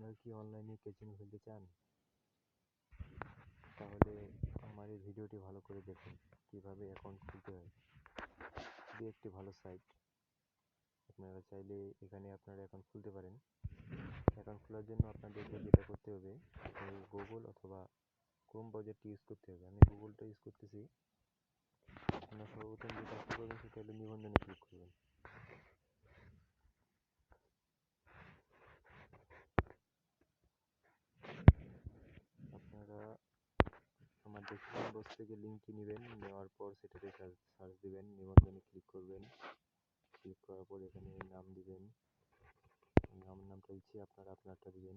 আপনারা কি অনলাইনে ক্যাসিনো খেলতে চান? তাহলে আমার এই ভিডিওটি ভালো করে দেখুন কিভাবে অ্যাকাউন্ট খুলতে হয়। খুবই একটি ভালো সাইট। আপনারা চাইলে এখানে আপনারা অ্যাকাউন্ট খুলতে পারেন। অ্যাকাউন্ট খোলার জন্য আপনাদেরকে যেটা করতে হবে, আপনি গুগল অথবা ক্রোম ব্রাউজারটি ইউজ করতে হবে। আমি গুগলটা ইউজ করতেছি। আপনারা সর্বপ্রথম যে কাজটি করবেন সেটা হলো নিবন্ধনে ক্লিক করবেন। আপনারা আমার ডেসক্রিপশন বক্স থেকে লিঙ্কটি নেবেন, নেওয়ার পর সেটাতে সার্চ দিবেন, নিবন্ধনে ক্লিক করবেন। ক্লিক করার পর এখানে নাম দিবেন, আমার নামটা দিচ্ছি, আপনারা আপনারটা দিবেন।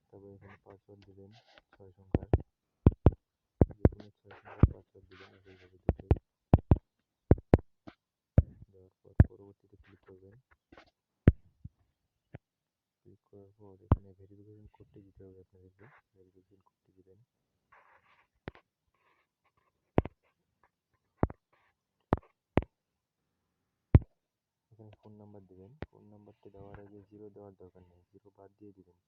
তারপর এখানে পাসওয়ার্ড দিবেন 6 সংখ্যার, যে কোনো 6 সংখ্যার পাসওয়ার্ড দিবেন এইভাবে দুটোই। দেওয়ার পর পরবর্তীতে ক্লিক করবেন। ক্লিক করার পর এখানে ভেরিফিকেশন কোডটি দিতে হবে আপনাদেরকে, ভেরিফিকেশন কোডটি দিবেন। এখানে ফোন নাম্বার দিবেন। ফোন নাম্বারটা দেওয়ার আগে 0 দেওয়ার দরকার নেই, 0 বাদ দিয়ে দিবেন।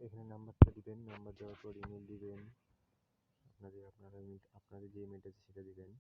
এখানে নাম্বারটা দিবেন, নাম্বার দেওয়ার পর ইমেল দিবেন, আপনাদের যে ইমেলটা আছে সেটা দিবেন।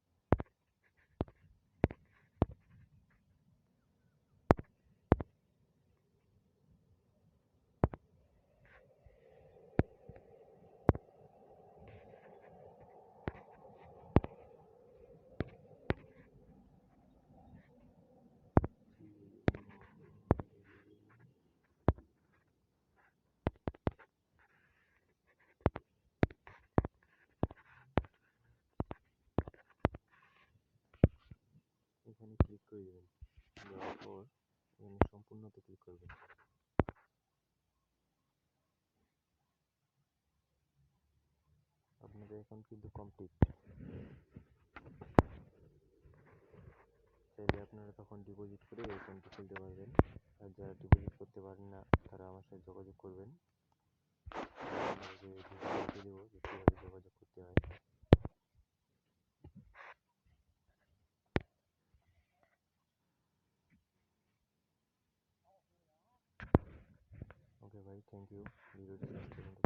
এখানে ক্লিক করে দেবেন। দেওয়ার পর এখানে সম্পূর্ণতে ক্লিক করবেন। আপনাদের অ্যাকাউন্ট কিন্তু কমপ্লিট। চাইলে আপনারা তখন ডিপোজিট করে অ্যাকাউন্টটি খুলতে পারবেন। আর যারা ডিপোজিট করতে পারেন না তারা আমার সাথে যোগাযোগ করবেন। আপনাদেরকে ভিডিও দেবো যে কীভাবে যোগাযোগ করতে হয়। ওকে ভাই, থ্যাংক ইউ ভিডিওটি শেষ পর্যন্ত